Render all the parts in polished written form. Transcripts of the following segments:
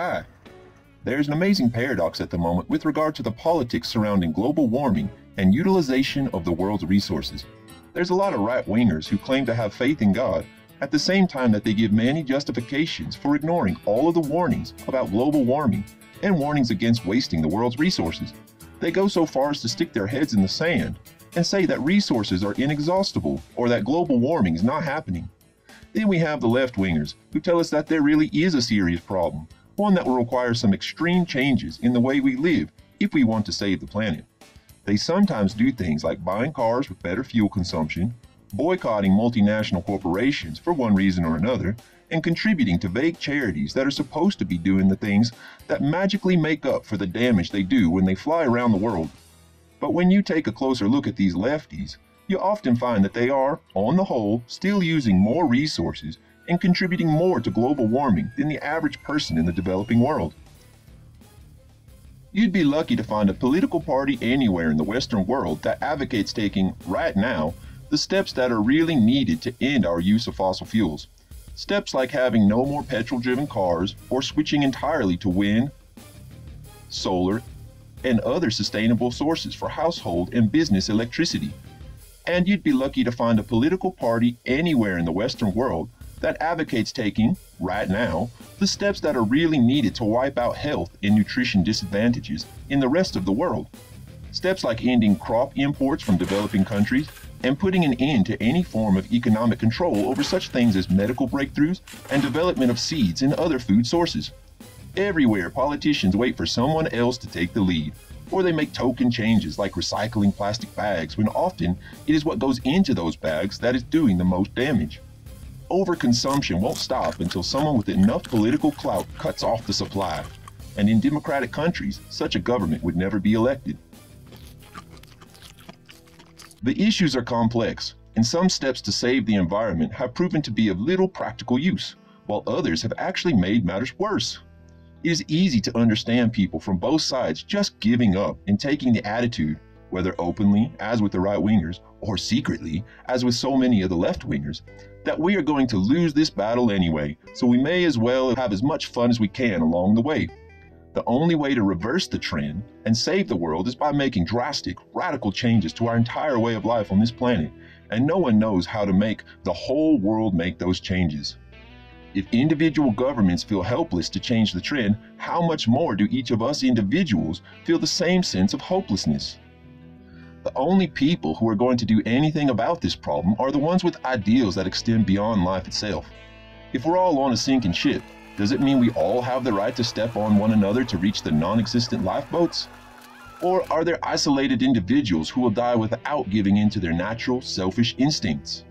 high. There's an amazing paradox at the moment with regard to the politics surrounding global warming and utilization of the world's resources. There's a lot of right-wingers who claim to have faith in God at the same time that they give many justifications for ignoring all of the warnings about global warming and warnings against wasting the world's resources. They go so far as to stick their heads in the sand and say that resources are inexhaustible or that global warming is not happening. Then we have the left-wingers who tell us that there really is a serious problem, one that will require some extreme changes in the way we live if we want to save the planet. They sometimes do things like buying cars with better fuel consumption, boycotting multinational corporations for one reason or another, and contributing to vague charities that are supposed to be doing the things that magically make up for the damage they do when they fly around the world. But when you take a closer look at these lefties, you often find that they are, on the whole, still using more resources and contributing more to global warming than the average person in the developing world. You'd be lucky to find a political party anywhere in the Western world that advocates taking, right now, the steps that are really needed to end our use of fossil fuels. Steps like having no more petrol-driven cars or switching entirely to wind, solar, and other sustainable sources for household and business electricity. And you'd be lucky to find a political party anywhere in the Western world that advocates taking, right now, the steps that are really needed to wipe out health and nutrition disadvantages in the rest of the world. Steps like ending crop imports from developing countries and putting an end to any form of economic control over such things as medical breakthroughs and development of seeds and other food sources. Everywhere, politicians wait for someone else to take the lead, or they make token changes like recycling plastic bags when often it is what goes into those bags that is doing the most damage. Overconsumption won't stop until someone with enough political clout cuts off the supply, and in democratic countries, such a government would never be elected. The issues are complex, and some steps to save the environment have proven to be of little practical use, while others have actually made matters worse. It is easy to understand people from both sides just giving up and taking the attitude, whether openly, as with the right-wingers, or secretly, as with so many of the left-wingers, that we are going to lose this battle anyway, so we may as well have as much fun as we can along the way. The only way to reverse the trend and save the world is by making drastic, radical changes to our entire way of life on this planet, and no one knows how to make the whole world make those changes. If individual governments feel helpless to change the trend, how much more do each of us individuals feel the same sense of hopelessness? The only people who are going to do anything about this problem are the ones with ideals that extend beyond life itself. If we're all on a sinking ship, does it mean we all have the right to step on one another to reach the non-existent lifeboats? Or are there isolated individuals who will die without giving in to their natural, selfish instincts?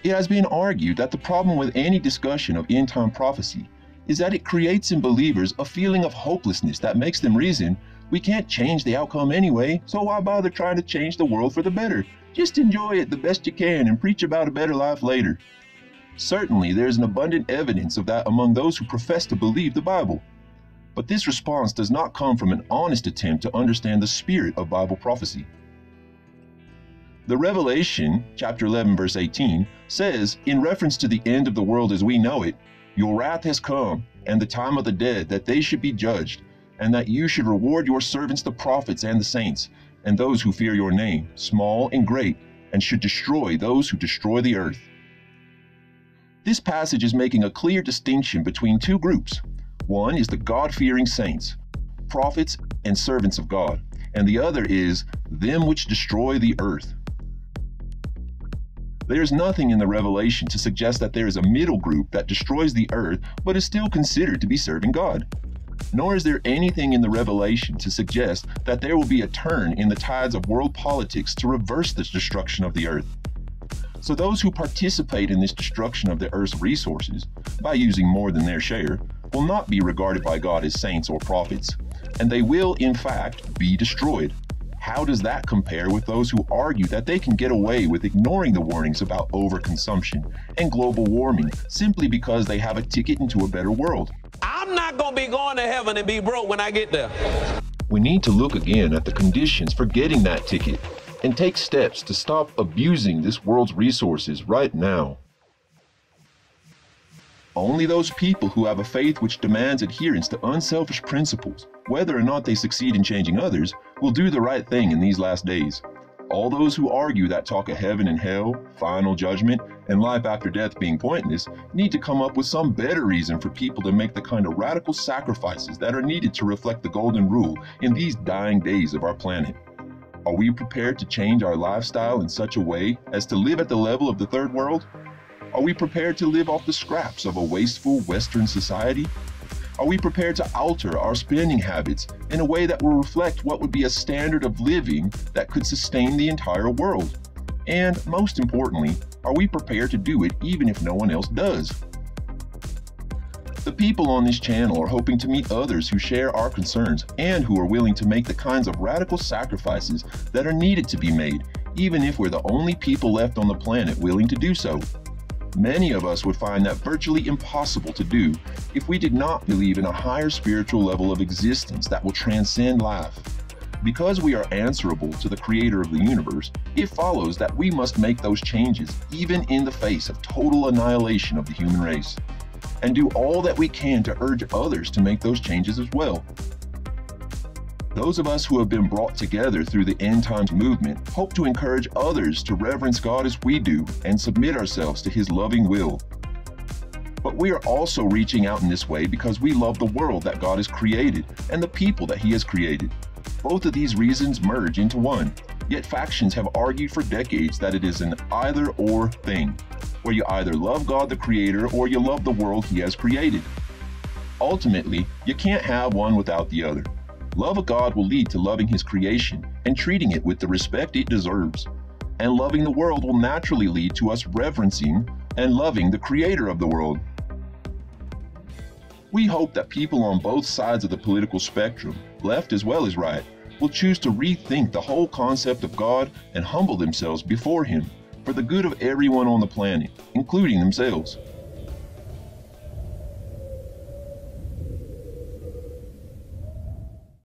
It has been argued that the problem with any discussion of end-time prophecy is that it creates in believers a feeling of hopelessness that makes them reason, we can't change the outcome anyway, so why bother trying to change the world for the better? Just enjoy it the best you can and preach about a better life later. Certainly, there is an abundant evidence of that among those who profess to believe the Bible. But this response does not come from an honest attempt to understand the spirit of Bible prophecy. The Revelation, chapter 11, verse 18, says, in reference to the end of the world as we know it, your wrath has come, and the time of the dead, that they should be judged, and that you should reward your servants the prophets and the saints, and those who fear your name, small and great, and should destroy those who destroy the earth. This passage is making a clear distinction between two groups. One is the God-fearing saints, prophets and servants of God, and the other is them which destroy the earth. There is nothing in the Revelation to suggest that there is a middle group that destroys the earth but is still considered to be serving God. Nor is there anything in the Revelation to suggest that there will be a turn in the tides of world politics to reverse this destruction of the earth. So those who participate in this destruction of the earth's resources, by using more than their share, will not be regarded by God as saints or prophets, and they will, in fact, be destroyed. How does that compare with those who argue that they can get away with ignoring the warnings about overconsumption and global warming simply because they have a ticket into a better world? I'm not going to be going to heaven and be broke when I get there. We need to look again at the conditions for getting that ticket and take steps to stop abusing this world's resources right now. Only those people who have a faith which demands adherence to unselfish principles, whether or not they succeed in changing others, will do the right thing in these last days. All those who argue that talk of heaven and hell, final judgment, and life after death being pointless need to come up with some better reason for people to make the kind of radical sacrifices that are needed to reflect the golden rule in these dying days of our planet. Are we prepared to change our lifestyle in such a way as to live at the level of the third world? Are we prepared to live off the scraps of a wasteful Western society? Are we prepared to alter our spending habits in a way that will reflect what would be a standard of living that could sustain the entire world? And most importantly, are we prepared to do it even if no one else does? The people on this channel are hoping to meet others who share our concerns and who are willing to make the kinds of radical sacrifices that are needed to be made, even if we're the only people left on the planet willing to do so. Many of us would find that virtually impossible to do if we did not believe in a higher spiritual level of existence that will transcend life. Because we are answerable to the Creator of the universe, it follows that we must make those changes even in the face of total annihilation of the human race, and do all that we can to urge others to make those changes as well. Those of us who have been brought together through the end times movement hope to encourage others to reverence God as we do and submit ourselves to His loving will. But we are also reaching out in this way because we love the world that God has created and the people that He has created. Both of these reasons merge into one, yet factions have argued for decades that it is an either-or thing, where you either love God the Creator or you love the world He has created. Ultimately, you can't have one without the other. Love of God will lead to loving His creation and treating it with the respect it deserves. And loving the world will naturally lead to us reverencing and loving the Creator of the world. We hope that people on both sides of the political spectrum, left as well as right, will choose to rethink the whole concept of God and humble themselves before Him for the good of everyone on the planet, including themselves.